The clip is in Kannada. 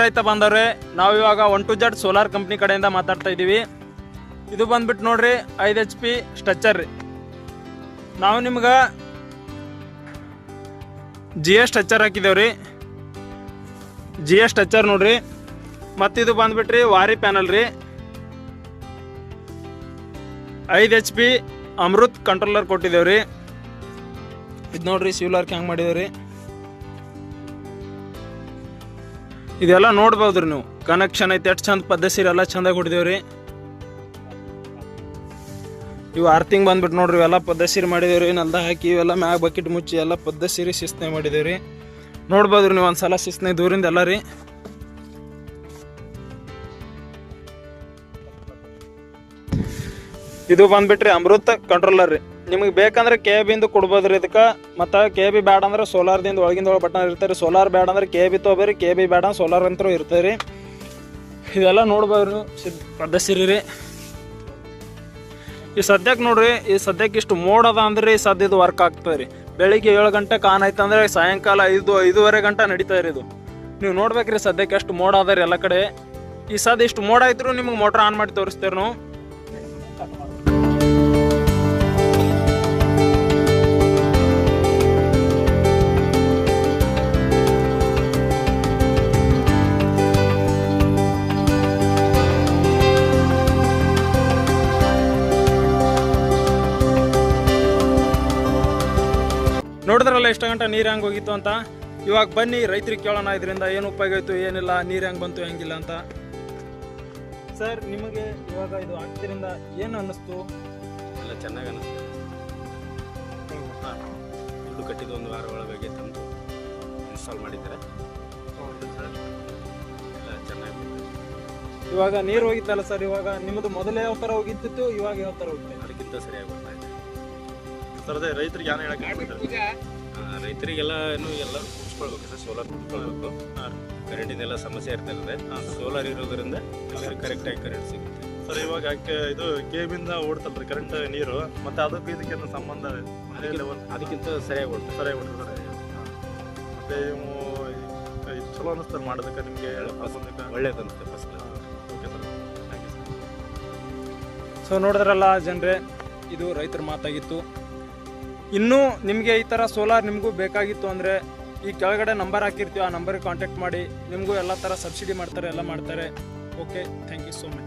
ರೈತ ಬಂದವ್ರೆ, ನಾವು ಇವಾಗ 1-2 ಸೋಲಾರ್ ಕಂಪ್ನಿ ಕಡೆಯಿಂದ ಮಾತಾಡ್ತಾ ಇದ್ದೀವಿ. ಇದು ಬಂದ್ಬಿಟ್ಟು ನೋಡ್ರಿ 5 HP ಸ್ಟ್ರಕ್ಚರ್ ರೀ. ನಾವು ನಿಮ್ಗೆ GS ಸ್ಟ್ರಕ್ಚರ್ ಹಾಕಿದೇವ್ರಿ. GS ಸ್ಟ್ರಕ್ಚರ್ ನೋಡ್ರಿ. ಮತ್ತು ಇದು ಬಂದ್ಬಿಟ್ರಿ ವಾರಿ ಪ್ಯಾನಲ್ ರೀ. 5 HP ಅಮೃತ್ ಕಂಟ್ರೋಲರ್ ಕೊಟ್ಟಿದ್ದೇವ್ರಿ. ಇದು ನೋಡ್ರಿ ಸಿವ್ಲಾರ್ಕ್ ಹೆಂಗೆ ಮಾಡಿದೇವ್ರಿ. ಇದೆಲ್ಲ ನೋಡ್ಬೋದ್ರಿ ನೀವು. ಕನೆಕ್ಷನ್ ಐತೆ ಎಷ್ಟು ಚಂದ ಪದ್ಧತಿ ಎಲ್ಲ ಚಂದಾಗಿ ಹೊಡಿದೇವ್ರಿ. ಇವು ಆರ್ತಿಂಗ್ ಬಂದ್ಬಿಟ್ಟು ನೋಡ್ರಿ ಇವೆಲ್ಲ ಪದ್ಧತಿ ಮಾಡಿದೇವ್ರಿ. ನೆಲ್ದ ಹಾಕಿ ಇವೆಲ್ಲ ಮ್ಯಾಗ ಬಕೆಟ್ ಮುಚ್ಚಿ ಎಲ್ಲ ಪದ್ಧತಿ ಶಿಸ್ನೆ ಮಾಡಿದೇವ್ರಿ. ನೋಡ್ಬೋದ್ರಿ ನೀವು ಒಂದ್ಸಲ ಶಿಸ್ನೆ ದೂರಿಂದ ಎಲ್ಲ ರೀ. ಇದು ಬಂದ್ಬಿಟ್ರಿ ಅಮೃತ ಕಂಟ್ರೋಲರ್ ರೀ. ನಿಮಗೆ ಬೇಕಂದ್ರೆ KB ಕೊಡ್ಬೋದ್ರಿ ಇದಕ್ಕೆ. ಮತ್ತು KB ಬ್ಯಾಡ ಅಂದ್ರೆ ಸೋಲಾರ್ದಿಂದ ಒಳಗಿಂದ ಬಟನ್ ಇರ್ತಾರೆ. ಸೋಲಾರ್ ಬ್ಯಾಡ ಅಂದ್ರೆ KB ತೊಗೊಬೇರಿ, KB ಬ್ಯಾಡ ಅಂದ್ರೆ ಸೋಲಾರ್ ಅಂತೂ ಇರ್ತದೆ ರೀ. ಇದೆಲ್ಲ ನೋಡ್ಬೋದ್ರಿ ಪದ್ಧತಿ ರೀ. ಈ ಸದ್ಯಕ್ಕೆ ನೋಡ್ರಿ, ಈ ಸದ್ಯಕ್ಕೆ ಇಷ್ಟು ಮೋಡ್ ಅದ ಅಂದ್ರೆ ಈ ಸದ್ಯ ಇದು ವರ್ಕ್ ಆಗ್ತದೆ ರೀ. ಬೆಳಿಗ್ಗೆ 7 ಗಂಟೆ ಆನ್ ಆಯ್ತು ಅಂದ್ರೆ ಸಾಯಂಕಾಲ 5-5:30 ಗಂಟೆ ನಡೀತಾ ರೀ ಇದು. ನೀವು ನೋಡ್ಬೇಕ್ರಿ ಸದ್ಯಕ್ಕೆ ಎಷ್ಟು ಮೋಡ್ ಅದ ರೀ ಎಲ್ಲ ಕಡೆ. ಈ ಸದ್ಯ ಇಷ್ಟು ಮೋಡ್ ಆಯ್ತು ನಿಮ್ಗೆ ಮೋಟ್ರ್ ಆನ್ ಮಾಡಿ ತೋರಿಸ್ತೇವೆ ನಾವು. ನೋಡಿದ್ರಲ್ಲ ಎಷ್ಟು ಗಂಟೆ ನೀರು ಹೆಂಗೆ ಹೋಗಿತ್ತು ಅಂತ. ಇವಾಗ ಬನ್ನಿ ರೈತರಿಗೆ ಕೇಳೋಣ ಇದರಿಂದ ಏನು ಉಪಯೋಗ ಆಯಿತು, ಏನಿಲ್ಲ, ನೀರು ಹೆಂಗೆ ಬಂತು ಹೆಂಗಿಲ್ಲ ಅಂತ. ಸರ್, ನಿಮಗೆ ಇವಾಗ ಇದು ಹಾಕ್ತಿರಿಂದ ಏನು ಅನ್ನಿಸ್ತು? ಎಲ್ಲ ಚೆನ್ನಾಗಿ ಅನ್ನಿಸ್ತು. ದುಡ್ಡು ಕಟ್ಟಿದ್ದು 1 ವಾರ ಒಳಗಾಗಿ ತಂದು ಇನ್ಸ್ಟಾಲ್ ಮಾಡಿದ್ದಾರೆ. ಎಲ್ಲ ಚೆನ್ನಾಗಿ. ಇವಾಗ ನೀರು ಹೋಗಿತ್ತಲ್ಲ ಸರ್, ಇವಾಗ ನಿಮ್ಮದು ಮೊದಲೇ ಯಾವ ಥರ ಹೋಗಿತ್ತು, ಇವಾಗ ಯಾವ ಥರ ಹೋಗ್ತಾ ಇದೆ? ಅದಕ್ಕಿಂತ ಸರಿಯಾಗಿ ಬರ್ತಾ ಇದೆ ಸರ್. ಅದೇ ರೈತರಿಗೆ ಏನು ಹೇಳಕ್ಕೆ? ರೈತರಿಗೆಲ್ಲ ಎಲ್ಲರೂ ಕೂಡಿಸ್ಕೊಳ್ಬೇಕು ಸರ್. ಸೋಲಾರ್ ಕೂಡಿಸ್ಕೊಳ್ಬೇಕು. ಕರೆಂಟಿಂದೆಲ್ಲ ಸಮಸ್ಯೆ ಇರ್ತಾ ಇರ್ತದೆ. ಸೋಲಾರ್ ಇರೋದ್ರಿಂದ ಎಲ್ಲರಿಗೂ ಕರೆಕ್ಟಾಗಿ ಕರೆಂಟ್ ಸಿಗುತ್ತೆ ಸರ್. ಇವಾಗ ಇದು ಕೇಬಿಂದ ಓಡ್ತಲ್ರಿ ಕರೆಂಟ್ ನೀರು, ಮತ್ತೆ ಅದಕ್ಕೂ ಇದಕ್ಕೆ ಸಂಬಂಧ ಅದಕ್ಕಿಂತ ಸರಿಯಾಗಿ ಓಡ್ತಾರೆ. ಸರಿಯಾಗಿ ಓಡ್ತಾರೆ. ಮತ್ತೆ ಚಲೋ ಅನ್ನಿಸ್ತಾರೆ ಮಾಡೋದಕ್ಕೆ ನಿಮಗೆ? ಒಳ್ಳೇದು ಅನಿಸುತ್ತೆ first. Okay sir, thank you sir. So ನೋಡಿದ್ರಲ್ಲ ಜನರೇ, ಇದು ರೈತರ ಮಾತಾಗಿತ್ತು. ಇನ್ನೂ ನಿಮಗೆ ಈ ಥರ ಸೋಲಾರ್ ನಿಮಗೂ ಬೇಕಾಗಿತ್ತು ಅಂದರೆ ಈ ಕೆಳಗಡೆ ನಂಬರ್ ಹಾಕಿರ್ತೀವಿ, ಆ ನಂಬರ್ಗೆ ಕಾಂಟ್ಯಾಕ್ಟ್ ಮಾಡಿ. ನಿಮಗೂ ಎಲ್ಲ ಥರ ಸಬ್ಸಿಡಿ ಮಾಡ್ತಾರೆ, ಎಲ್ಲ ಮಾಡ್ತಾರೆ. Okay, thank you so much.